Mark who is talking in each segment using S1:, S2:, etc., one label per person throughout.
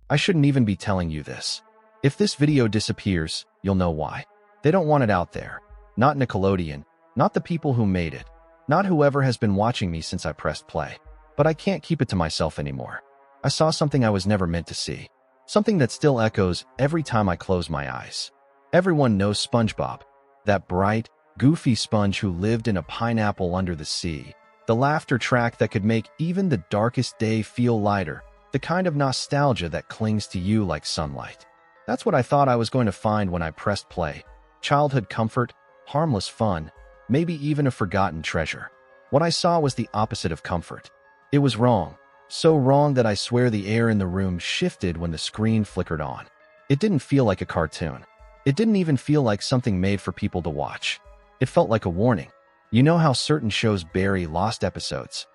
S1: I shouldn't even be telling you this. If this video disappears, you'll know why. They don't want it out there. Not Nickelodeon, not the people who made it, not whoever has been watching me since I pressed play. But I can't keep it to myself anymore. I saw something I was never meant to see. Something that still echoes every time I close my eyes. Everyone knows SpongeBob, that bright, goofy sponge who lived in a pineapple under the sea. The laughter track that could make even the darkest day feel lighter. The kind of nostalgia that clings to you like sunlight. That's what I thought I was going to find when I pressed play. Childhood comfort, harmless fun, maybe even a forgotten treasure. What I saw was the opposite of comfort. It was wrong. So wrong that I swear the air in the room shifted when the screen flickered on. It didn't feel like a cartoon. It didn't even feel like something made for people to watch. It felt like a warning. You know how certain shows bury lost episodes?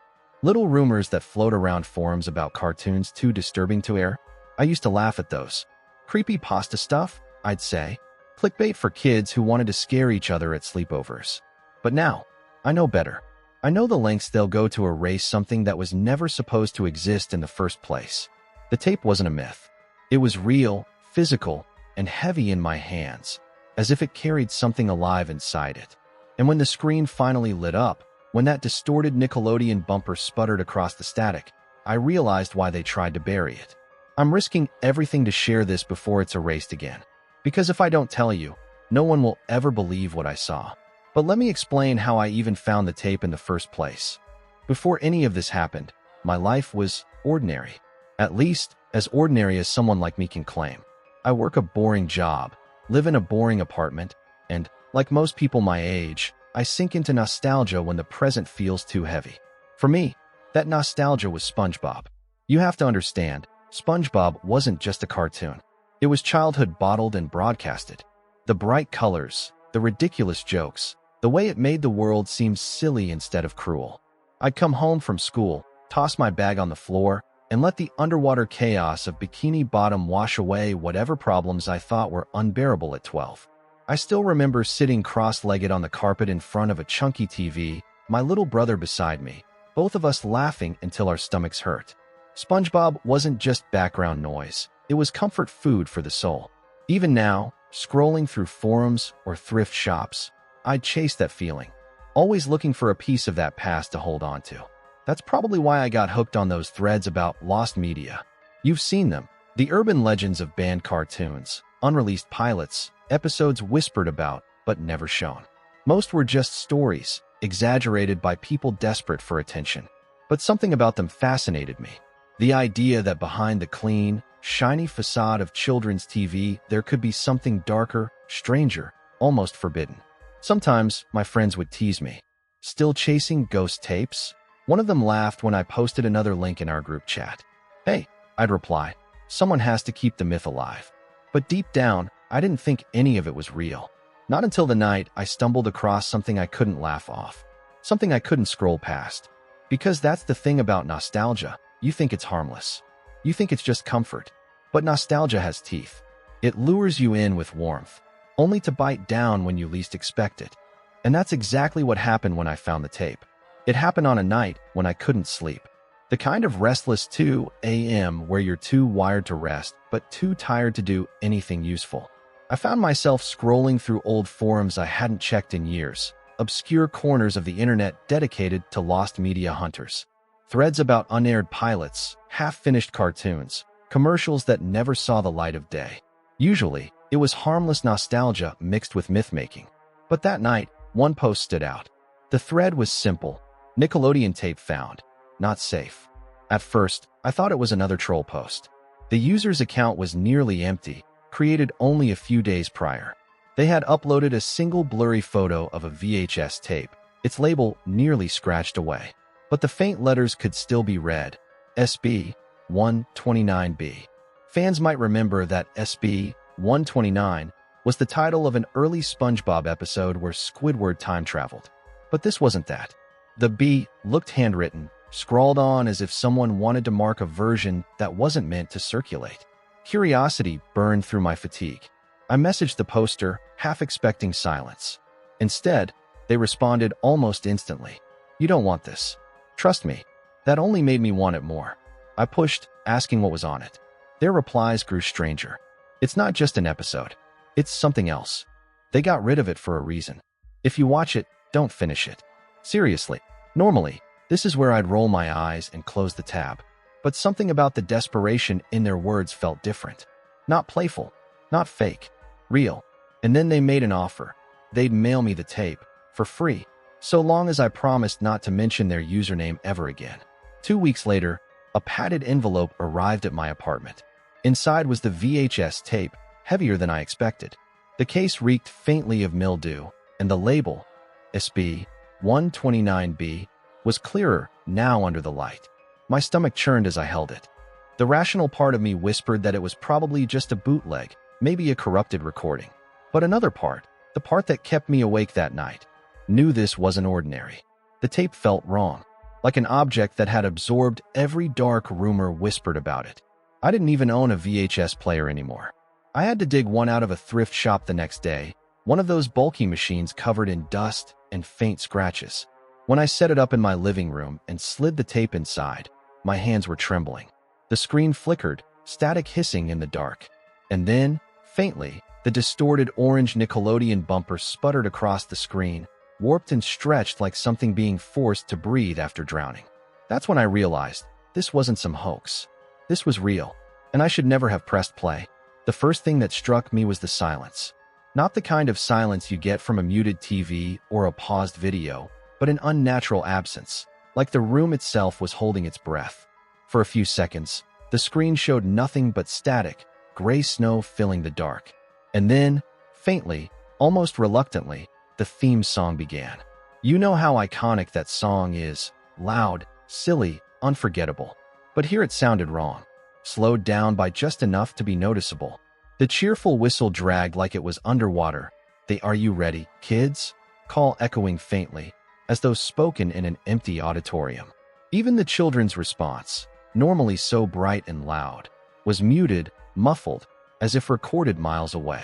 S1: Little rumors that float around forums about cartoons too disturbing to air? I used to laugh at those. Creepypasta stuff, I'd say. Clickbait for kids who wanted to scare each other at sleepovers. But now, I know better. I know the lengths they'll go to erase something that was never supposed to exist in the first place. The tape wasn't a myth. It was real, physical, and heavy in my hands, as if it carried something alive inside it. And when the screen finally lit up, when that distorted Nickelodeon bumper sputtered across the static, I realized why they tried to bury it. I'm risking everything to share this before it's erased again. Because if I don't tell you, no one will ever believe what I saw. But let me explain how I even found the tape in the first place. Before any of this happened, my life was ordinary. At least, as ordinary as someone like me can claim. I work a boring job, live in a boring apartment, and, like most people my age, I sink into nostalgia when the present feels too heavy. For me, that nostalgia was SpongeBob. You have to understand, SpongeBob wasn't just a cartoon. It was childhood bottled and broadcasted. The bright colors, the ridiculous jokes, the way it made the world seem silly instead of cruel. I'd come home from school, toss my bag on the floor, and let the underwater chaos of Bikini Bottom wash away whatever problems I thought were unbearable at 12. I still remember sitting cross-legged on the carpet in front of a chunky TV, my little brother beside me, both of us laughing until our stomachs hurt. SpongeBob wasn't just background noise, it was comfort food for the soul. Even now, scrolling through forums or thrift shops, I'd chase that feeling, always looking for a piece of that past to hold on to. That's probably why I got hooked on those threads about lost media. You've seen them, the urban legends of banned cartoons, unreleased pilots, episodes whispered about but never shown. Most were just stories, exaggerated by people desperate for attention. But something about them fascinated me. The idea that behind the clean, shiny facade of children's TV there could be something darker, stranger, almost forbidden. Sometimes my friends would tease me. Still chasing ghost tapes? One of them laughed when I posted another link in our group chat. Hey, I'd reply, someone has to keep the myth alive. But deep down, I didn't think any of it was real. Not until the night I stumbled across something I couldn't laugh off. Something I couldn't scroll past. Because that's the thing about nostalgia. You think it's harmless. You think it's just comfort. But nostalgia has teeth. It lures you in with warmth, only to bite down when you least expect it. And that's exactly what happened when I found the tape. It happened on a night when I couldn't sleep. The kind of restless 2 a.m. where you're too wired to rest, but too tired to do anything useful. I found myself scrolling through old forums I hadn't checked in years, obscure corners of the internet dedicated to lost media hunters. Threads about unaired pilots, half-finished cartoons, commercials that never saw the light of day. Usually, it was harmless nostalgia mixed with myth-making. But that night, one post stood out. The thread was simple. Nickelodeon tape found. Not safe. At first, I thought it was another troll post. The user's account was nearly empty, created only a few days prior. They had uploaded a single blurry photo of a VHS tape, its label nearly scratched away. But the faint letters could still be read. SB 129B. Fans might remember that SB 129 was the title of an early SpongeBob episode where Squidward time traveled. But this wasn't that. The B looked handwritten, scrawled on as if someone wanted to mark a version that wasn't meant to circulate. Curiosity burned through my fatigue. I messaged the poster, half expecting silence. Instead, they responded almost instantly. You don't want this. Trust me. That only made me want it more. I pushed, asking what was on it. Their replies grew stranger. It's not just an episode. It's something else. They got rid of it for a reason. If you watch it, don't finish it. Seriously. Normally, this is where I'd roll my eyes and close the tab. But something about the desperation in their words felt different. Not playful. Not fake. Real. And then they made an offer. They'd mail me the tape. For free. So long as I promised not to mention their username ever again. 2 weeks later, a padded envelope arrived at my apartment. Inside was the VHS tape, heavier than I expected. The case reeked faintly of mildew, and the label, SB 129B, was clearer now under the light. My stomach churned as I held it. The rational part of me whispered that it was probably just a bootleg, maybe a corrupted recording. But another part, the part that kept me awake that night, knew this wasn't ordinary. The tape felt wrong, like an object that had absorbed every dark rumor whispered about it. I didn't even own a VHS player anymore. I had to dig one out of a thrift shop the next day, one of those bulky machines covered in dust and faint scratches. When I set it up in my living room and slid the tape inside, my hands were trembling. The screen flickered, static hissing in the dark. And then, faintly, the distorted orange Nickelodeon bumper sputtered across the screen, warped and stretched like something being forced to breathe after drowning. That's when I realized this wasn't some hoax. This was real, and I should never have pressed play. The first thing that struck me was the silence. Not the kind of silence you get from a muted TV or a paused video, but an unnatural absence, like the room itself was holding its breath. For a few seconds, the screen showed nothing but static, gray snow filling the dark. And then, faintly, almost reluctantly, the theme song began. You know how iconic that song is. Loud, silly, unforgettable. But here it sounded wrong. Slowed down by just enough to be noticeable. The cheerful whistle dragged like it was underwater. The "Are you ready, kids?" call echoing faintly, as though spoken in an empty auditorium. Even the children's response, normally so bright and loud, was muted, muffled, as if recorded miles away.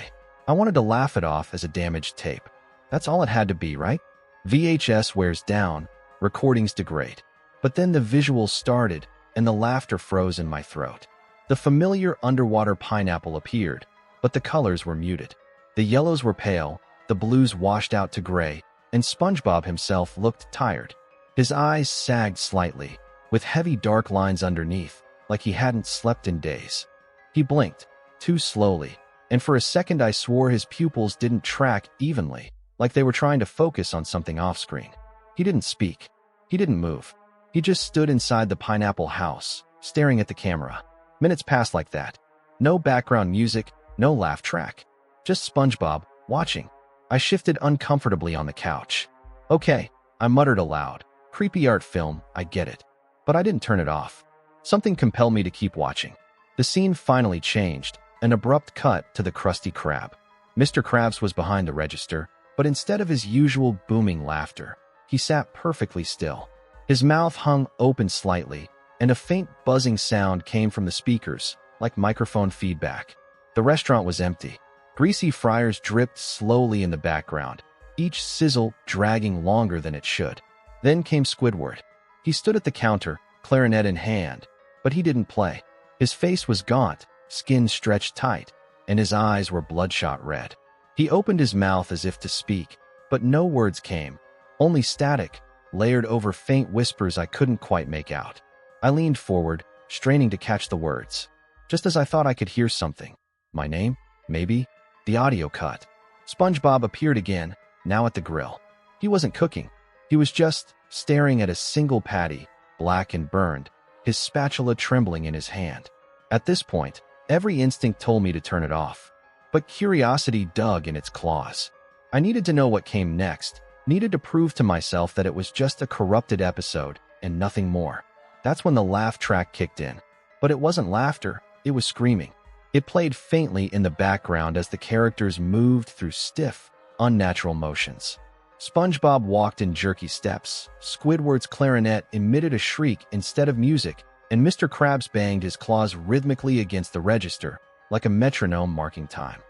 S1: I wanted to laugh it off as a damaged tape. That's all it had to be, right? VHS wears down, recordings degrade. But then the visuals started, and the laughter froze in my throat. The familiar underwater pineapple appeared, but the colors were muted. The yellows were pale, the blues washed out to gray, and SpongeBob himself looked tired. His eyes sagged slightly, with heavy dark lines underneath, like he hadn't slept in days. He blinked, too slowly, and for a second I swore his pupils didn't track evenly, like they were trying to focus on something off-screen. He didn't speak. He didn't move. He just stood inside the pineapple house, staring at the camera. Minutes passed like that. No background music, no laugh track. Just SpongeBob, watching. I shifted uncomfortably on the couch. Okay, I muttered aloud. Creepy art film, I get it. But I didn't turn it off. Something compelled me to keep watching. The scene finally changed, an abrupt cut to the Krusty Krab. Mr. Krabs was behind the register, but instead of his usual booming laughter, he sat perfectly still. His mouth hung open slightly, and a faint buzzing sound came from the speakers, like microphone feedback. The restaurant was empty. Greasy fryers dripped slowly in the background, each sizzle dragging longer than it should. Then came Squidward. He stood at the counter, clarinet in hand, but he didn't play. His face was gaunt, skin stretched tight, and his eyes were bloodshot red. He opened his mouth as if to speak, but no words came, only static, layered over faint whispers I couldn't quite make out. I leaned forward, straining to catch the words. Just as I thought I could hear something. My name? Maybe? The audio cut. SpongeBob appeared again, now at the grill. He wasn't cooking. He was just staring at a single patty, black and burned, his spatula trembling in his hand. At this point, every instinct told me to turn it off. But curiosity dug in its claws. I needed to know what came next, needed to prove to myself that it was just a corrupted episode and nothing more. That's when the laugh track kicked in. But it wasn't laughter, it was screaming. It played faintly in the background as the characters moved through stiff, unnatural motions. SpongeBob walked in jerky steps, Squidward's clarinet emitted a shriek instead of music, and Mr. Krabs banged his claws rhythmically against the register, like a metronome marking time.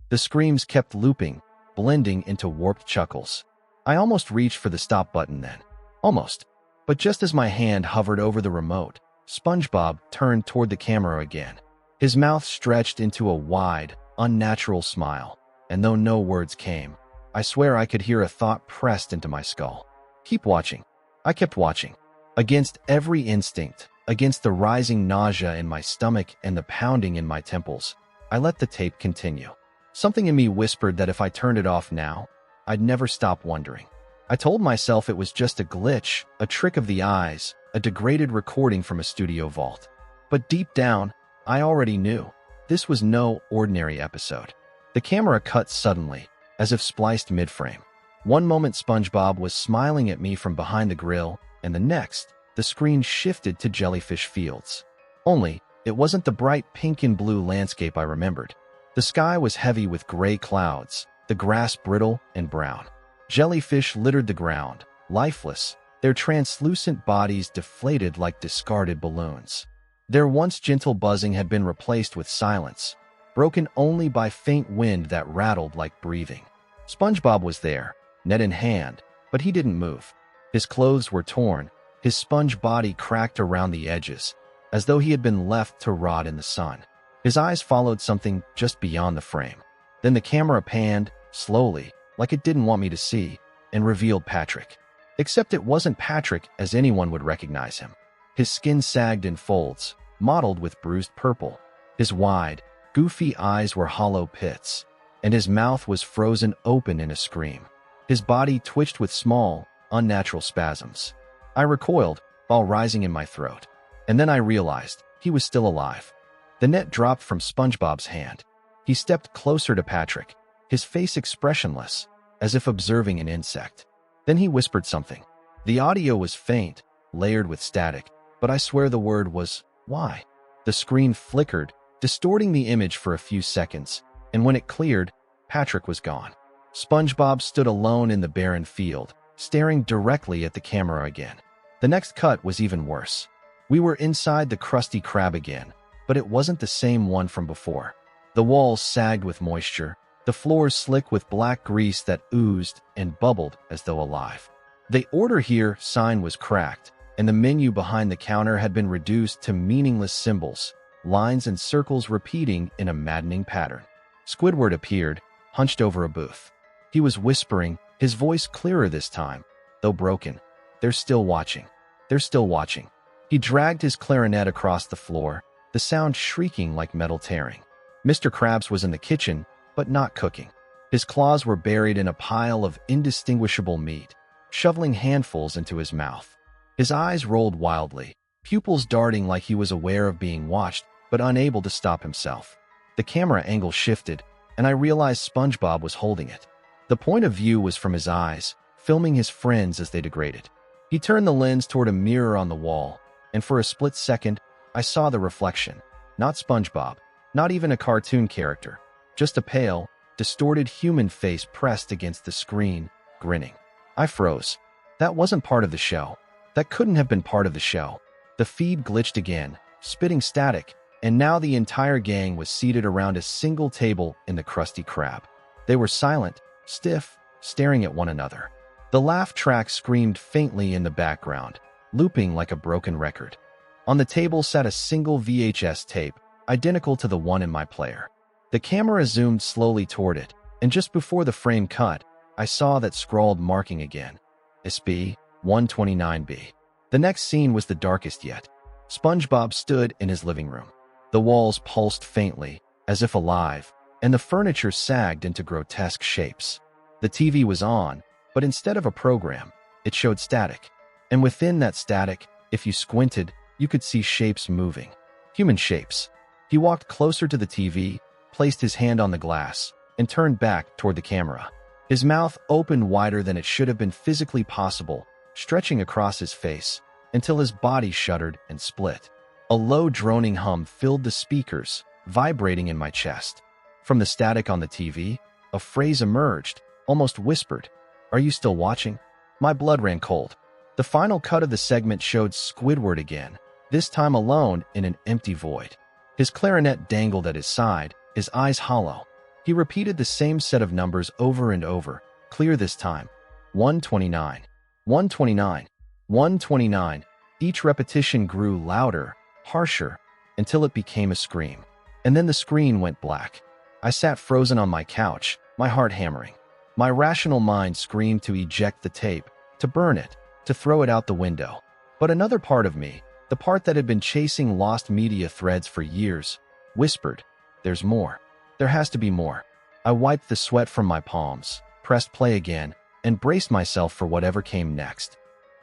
S1: The screams kept looping, blending into warped chuckles. I almost reached for the stop button then. Almost. But just as my hand hovered over the remote, SpongeBob turned toward the camera again. His mouth stretched into a wide, unnatural smile, and though no words came, I swear I could hear a thought pressed into my skull. Keep watching. I kept watching. Against every instinct, against the rising nausea in my stomach and the pounding in my temples, I let the tape continue. Something in me whispered that if I turned it off now, I'd never stop wondering. I told myself it was just a glitch, a trick of the eyes, a degraded recording from a studio vault. But deep down, I already knew. This was no ordinary episode. The camera cut suddenly, as if spliced mid-frame. One moment SpongeBob was smiling at me from behind the grill, and the next, the screen shifted to jellyfish fields. Only, it wasn't the bright pink and blue landscape I remembered. The sky was heavy with gray clouds, the grass brittle and brown. Jellyfish littered the ground, lifeless, their translucent bodies deflated like discarded balloons. Their once gentle buzzing had been replaced with silence, broken only by faint wind that rattled like breathing. SpongeBob was there, net in hand, but he didn't move. His clothes were torn, his sponge body cracked around the edges, as though he had been left to rot in the sun. His eyes followed something just beyond the frame. Then the camera panned, slowly, like it didn't want me to see, and revealed Patrick. Except it wasn't Patrick as anyone would recognize him. His skin sagged in folds, mottled with bruised purple. His wide, goofy eyes were hollow pits, and his mouth was frozen open in a scream. His body twitched with small, unnatural spasms. I recoiled, while rising in my throat. And then I realized he was still alive. The net dropped from SpongeBob's hand. He stepped closer to Patrick, his face expressionless, as if observing an insect. Then he whispered something. The audio was faint, layered with static, but I swear the word was, "Why?" The screen flickered, distorting the image for a few seconds, and when it cleared, Patrick was gone. SpongeBob stood alone in the barren field, staring directly at the camera again. The next cut was even worse. We were inside the Krusty Krab again, but it wasn't the same one from before. The walls sagged with moisture, the floors slick with black grease that oozed and bubbled as though alive. The "Order Here" sign was cracked, and the menu behind the counter had been reduced to meaningless symbols, lines and circles repeating in a maddening pattern. Squidward appeared, hunched over a booth. He was whispering, his voice clearer this time, though broken. "They're still watching. They're still watching." He dragged his clarinet across the floor, the sound shrieking like metal tearing. Mr. Krabs was in the kitchen, but not cooking. His claws were buried in a pile of indistinguishable meat, shoveling handfuls into his mouth. His eyes rolled wildly, pupils darting like he was aware of being watched, but unable to stop himself. The camera angle shifted, and I realized SpongeBob was holding it. The point of view was from his eyes, filming his friends as they degraded. He turned the lens toward a mirror on the wall, and for a split second, I saw the reflection. Not SpongeBob, not even a cartoon character, just a pale, distorted human face pressed against the screen, grinning. I froze. That wasn't part of the show. That couldn't have been part of the show. The feed glitched again, spitting static, and now the entire gang was seated around a single table in the Krusty Krab. They were silent, stiff, staring at one another. The laugh track screamed faintly in the background, looping like a broken record. On the table sat a single VHS tape, identical to the one in my player. The camera zoomed slowly toward it, and just before the frame cut, I saw that scrawled marking again. SB 129B. The next scene was the darkest yet. SpongeBob stood in his living room. The walls pulsed faintly, as if alive, and the furniture sagged into grotesque shapes. The TV was on, but instead of a program, it showed static. And within that static, if you squinted, you could see shapes moving. Human shapes. He walked closer to the TV, placed his hand on the glass, and turned back toward the camera. His mouth opened wider than it should have been physically possible, stretching across his face, until his body shuddered and split. A low droning hum filled the speakers, vibrating in my chest. From the static on the TV, a phrase emerged, almost whispered. "Are you still watching?" My blood ran cold. The final cut of the segment showed Squidward again, this time alone in an empty void. His clarinet dangled at his side, his eyes hollow. He repeated the same set of numbers over and over, clear this time. 129, 129, 129. Each repetition grew louder, harsher, until it became a scream. And then the screen went black. I sat frozen on my couch, my heart hammering. My rational mind screamed to eject the tape, to burn it, to throw it out the window. But another part of me, the part that had been chasing lost media threads for years, whispered, "There's more. There has to be more." I wiped the sweat from my palms, pressed play again, and braced myself for whatever came next.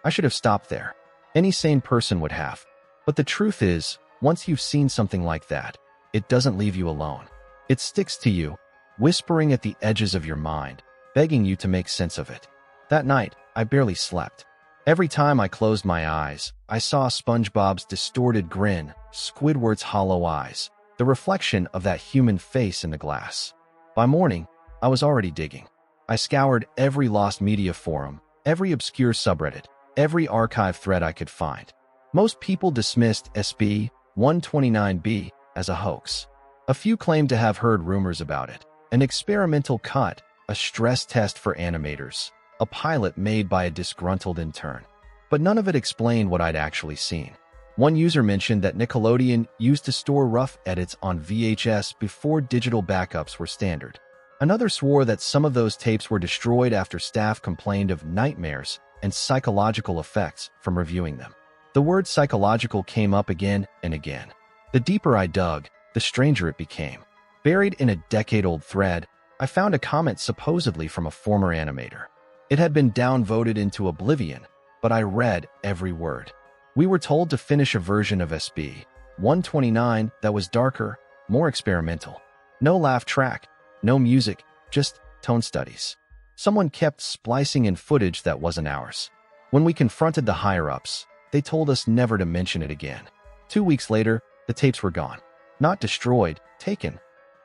S1: I should have stopped there. Any sane person would have. But the truth is, once you've seen something like that, it doesn't leave you alone. It sticks to you, whispering at the edges of your mind, begging you to make sense of it. That night, I barely slept. Every time I closed my eyes, I saw SpongeBob's distorted grin, Squidward's hollow eyes, the reflection of that human face in the glass. By morning, I was already digging. I scoured every lost media forum, every obscure subreddit, every archive thread I could find. Most people dismissed SB 129B as a hoax. A few claimed to have heard rumors about it, an experimental cut, a stress test for animators, a pilot made by a disgruntled intern. But none of it explained what I'd actually seen. One user mentioned that Nickelodeon used to store rough edits on VHS before digital backups were standard. Another swore that some of those tapes were destroyed after staff complained of nightmares and psychological effects from reviewing them. The word psychological came up again and again. The deeper I dug, the stranger it became. Buried in a decade-old thread, I found a comment supposedly from a former animator. It had been downvoted into oblivion, but I read every word. We were told to finish a version of SB 129 that was darker, more experimental. No laugh track, no music, just tone studies. Someone kept splicing in footage that wasn't ours. When we confronted the higher-ups, they told us never to mention it again. 2 weeks later, the tapes were gone. Not destroyed, taken.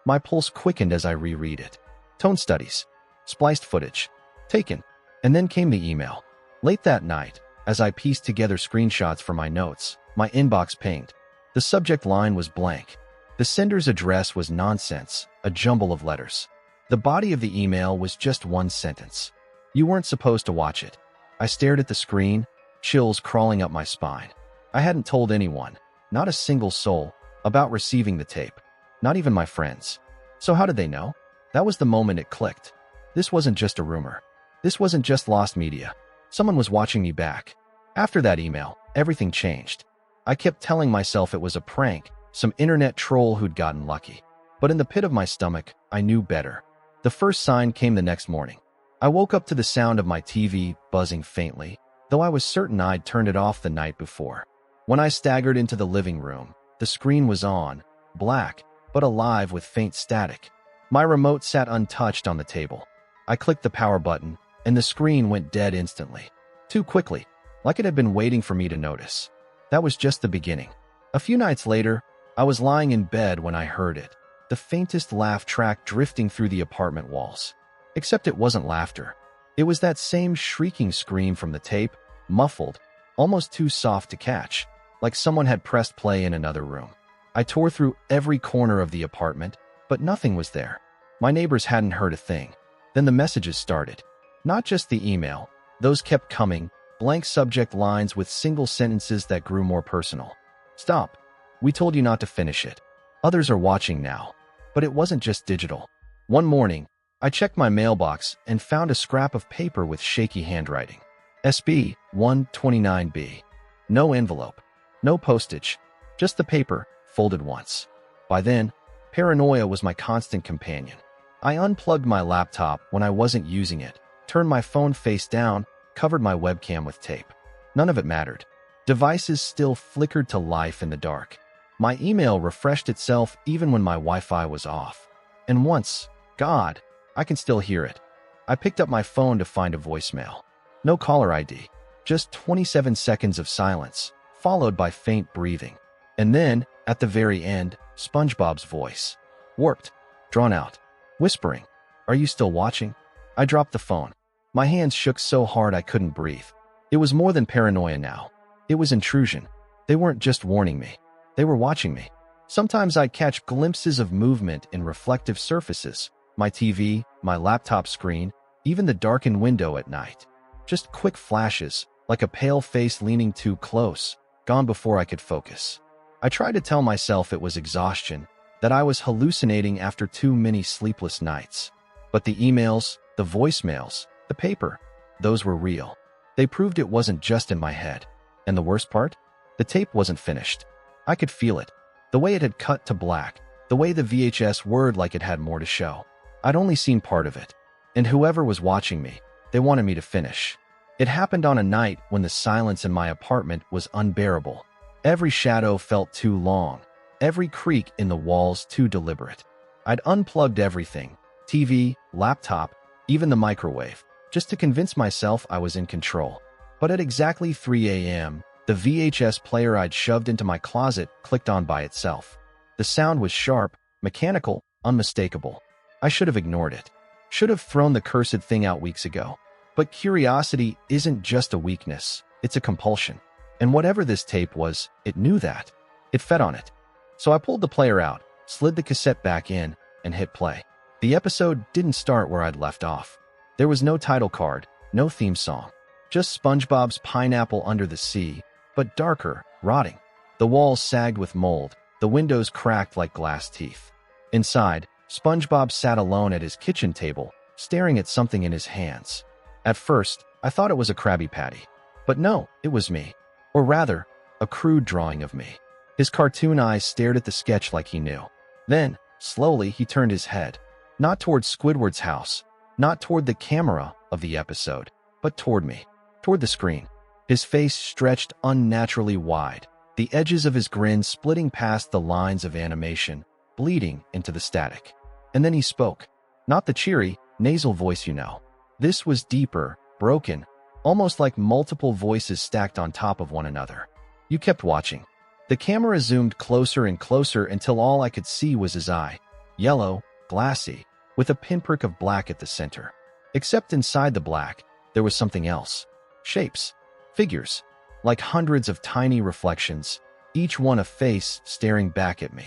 S1: My pulse quickened as I reread it. Tone studies. Spliced footage. Taken. And then came the email. Late that night, as I pieced together screenshots for my notes, my inbox pinged. The subject line was blank. The sender's address was nonsense, a jumble of letters. The body of the email was just one sentence. You weren't supposed to watch it. I stared at the screen, chills crawling up my spine. I hadn't told anyone, not a single soul, about receiving the tape. Not even my friends. So how did they know? That was the moment it clicked. This wasn't just a rumor. This wasn't just lost media. Someone was watching me back. After that email, everything changed. I kept telling myself it was a prank, some internet troll who'd gotten lucky. But in the pit of my stomach, I knew better. The first sign came the next morning. I woke up to the sound of my TV buzzing faintly, though I was certain I'd turned it off the night before. When I staggered into the living room, the screen was on, black, but alive with faint static. My remote sat untouched on the table. I clicked the power button, and the screen went dead instantly. Too quickly, like it had been waiting for me to notice. That was just the beginning. A few nights later, I was lying in bed when I heard it, the faintest laugh track drifting through the apartment walls. Except it wasn't laughter. It was that same shrieking scream from the tape, muffled, almost too soft to catch, like someone had pressed play in another room. I tore through every corner of the apartment, but nothing was there. My neighbors hadn't heard a thing. Then the messages started. Not just the email. Those kept coming, blank subject lines with single sentences that grew more personal. Stop. We told you not to finish it. Others are watching now. But it wasn't just digital. One morning, I checked my mailbox and found a scrap of paper with shaky handwriting. SB 129B. No envelope. No postage. Just the paper, folded once. By then, paranoia was my constant companion. I unplugged my laptop when I wasn't using it, turned my phone face down, covered my webcam with tape. None of it mattered. Devices still flickered to life in the dark. My email refreshed itself even when my Wi-Fi was off. And once, God, I can still hear it. I picked up my phone to find a voicemail. No caller ID, just 27 seconds of silence, followed by faint breathing. And then, at the very end, SpongeBob's voice. Warped, drawn out, whispering, "Are you still watching?" I dropped the phone. My hands shook so hard I couldn't breathe. It was more than paranoia now. It was intrusion. They weren't just warning me. They were watching me. Sometimes I'd catch glimpses of movement in reflective surfaces, my TV, my laptop screen, even the darkened window at night. Just quick flashes, like a pale face leaning too close, gone before I could focus. I tried to tell myself it was exhaustion, that I was hallucinating after too many sleepless nights. But the emails, the voicemails, the paper, those were real. They proved it wasn't just in my head. And the worst part? The tape wasn't finished. I could feel it. The way it had cut to black, the way the VHS whirred like it had more to show. I'd only seen part of it. And whoever was watching me, they wanted me to finish. It happened on a night when the silence in my apartment was unbearable. Every shadow felt too long. Every creak in the walls too deliberate. I'd unplugged everything, TV, laptop, even the microwave, just to convince myself I was in control. But at exactly 3 a.m., the VHS player I'd shoved into my closet clicked on by itself. The sound was sharp, mechanical, unmistakable. I should have ignored it. Should have thrown the cursed thing out weeks ago. But curiosity isn't just a weakness, it's a compulsion. And whatever this tape was, it knew that. It fed on it. So I pulled the player out, slid the cassette back in, and hit play. The episode didn't start where I'd left off. There was no title card, no theme song. Just SpongeBob's pineapple under the sea, but darker, rotting. The walls sagged with mold, the windows cracked like glass teeth. Inside, SpongeBob sat alone at his kitchen table, staring at something in his hands. At first, I thought it was a Krabby Patty. But no, it was me. Or rather, a crude drawing of me. His cartoon eyes stared at the sketch like he knew. Then, slowly, he turned his head. Not toward Squidward's house, not toward the camera of the episode, but toward me, toward the screen. His face stretched unnaturally wide, the edges of his grin splitting past the lines of animation, bleeding into the static. And then he spoke. Not the cheery, nasal voice you know. This was deeper, broken, almost like multiple voices stacked on top of one another. You kept watching. The camera zoomed closer and closer until all I could see was his eye. Yellow, glassy, with a pinprick of black at the center. Except inside the black, there was something else. Shapes. Figures. Like hundreds of tiny reflections, each one a face staring back at me.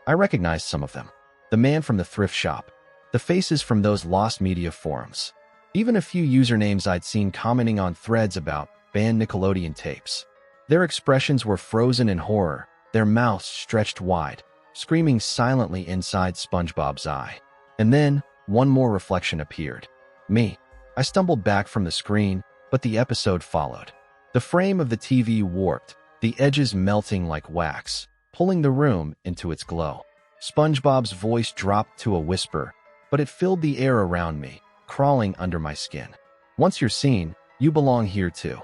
S1: I recognized some of them. The man from the thrift shop. The faces from those lost media forums. Even a few usernames I'd seen commenting on threads about banned Nickelodeon tapes. Their expressions were frozen in horror, their mouths stretched wide, screaming silently inside SpongeBob's eye. And then, one more reflection appeared. Me. I stumbled back from the screen, but the episode followed. The frame of the TV warped, the edges melting like wax, pulling the room into its glow. SpongeBob's voice dropped to a whisper, but it filled the air around me, crawling under my skin. Once you're seen, you belong here too.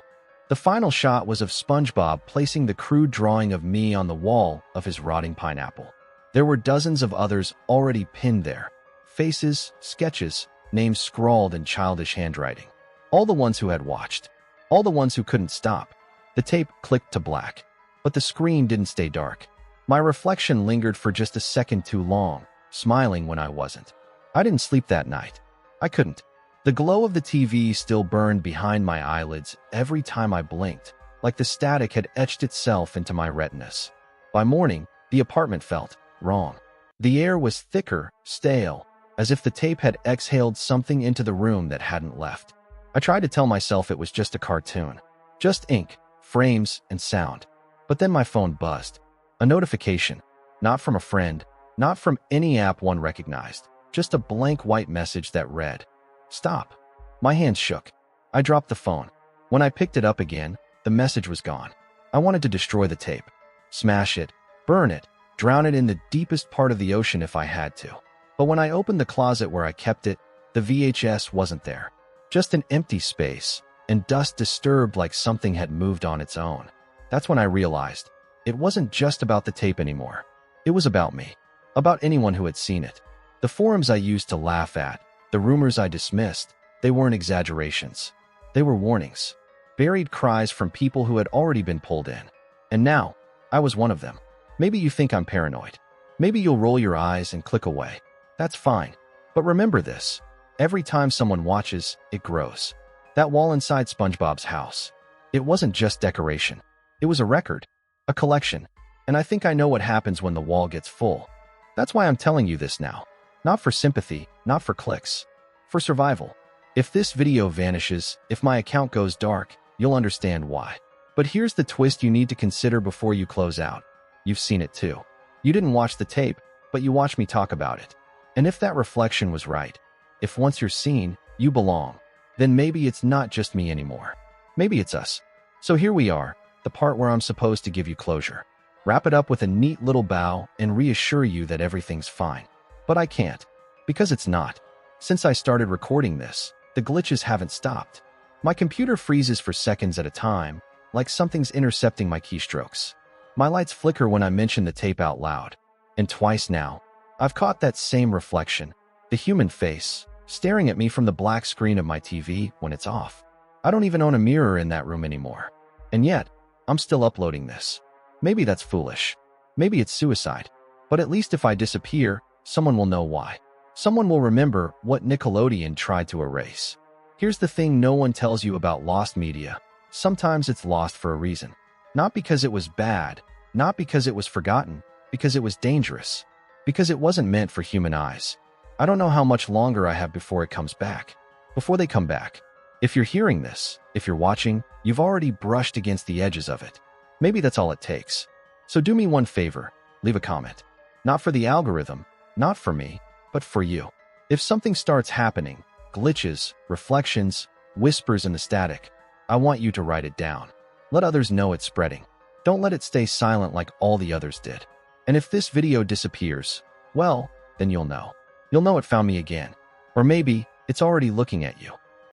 S1: The final shot was of SpongeBob placing the crude drawing of me on the wall of his rotting pineapple. There were dozens of others already pinned there. Faces, sketches, names scrawled in childish handwriting. All the ones who had watched. All the ones who couldn't stop. The tape clicked to black. But the screen didn't stay dark. My reflection lingered for just a second too long, smiling when I wasn't. I didn't sleep that night. I couldn't. The glow of the TV still burned behind my eyelids every time I blinked, like the static had etched itself into my retinas. By morning, the apartment felt wrong. The air was thicker, stale, as if the tape had exhaled something into the room that hadn't left. I tried to tell myself it was just a cartoon. Just ink, frames, and sound. But then my phone buzzed. A notification. Not from a friend, not from any app one recognized. Just a blank white message that read, "Stop." My hands shook. I dropped the phone. When I picked it up again, the message was gone. I wanted to destroy the tape. Smash it, burn it, drown it in the deepest part of the ocean if I had to. But when I opened the closet where I kept it, the VHS wasn't there. Just an empty space, and dust disturbed like something had moved on its own. That's when I realized it wasn't just about the tape anymore. It was about me. About anyone who had seen it. The forums I used to laugh at, the rumors I dismissed, they weren't exaggerations. They were warnings. Buried cries from people who had already been pulled in. And now, I was one of them. Maybe you think I'm paranoid. Maybe you'll roll your eyes and click away. That's fine. But remember this. Every time someone watches, it grows. That wall inside SpongeBob's house. It wasn't just decoration. It was a record. A collection. And I think I know what happens when the wall gets full. That's why I'm telling you this now. Not for sympathy, not for clicks. For survival. If this video vanishes, if my account goes dark, you'll understand why. But here's the twist you need to consider before you close out. You've seen it too. You didn't watch the tape, but you watch me talk about it. And if that reflection was right, if once you're seen, you belong, then maybe it's not just me anymore. Maybe it's us. So here we are, the part where I'm supposed to give you closure. Wrap it up with a neat little bow and reassure you that everything's fine. But I can't, because it's not. Since I started recording this, the glitches haven't stopped. My computer freezes for seconds at a time, like something's intercepting my keystrokes. My lights flicker when I mention the tape out loud. And twice now, I've caught that same reflection, the human face, staring at me from the black screen of my TV when it's off. I don't even own a mirror in that room anymore. And yet, I'm still uploading this. Maybe that's foolish. Maybe it's suicide. But at least if I disappear, someone will know why. Someone will remember what Nickelodeon tried to erase. Here's the thing no one tells you about lost media. Sometimes it's lost for a reason. Not because it was bad, not because it was forgotten, because it was dangerous, because it wasn't meant for human eyes. I don't know how much longer I have before it comes back. Before they come back. If you're hearing this, if you're watching, you've already brushed against the edges of it. Maybe that's all it takes. So do me one favor, leave a comment. Not for the algorithm, not for me, but for you. If something starts happening, glitches, reflections, whispers in the static, I want you to write it down. Let others know it's spreading. Don't let it stay silent like all the others did. And if this video disappears, well, then you'll know. You'll know it found me again. Or maybe it's already looking at you.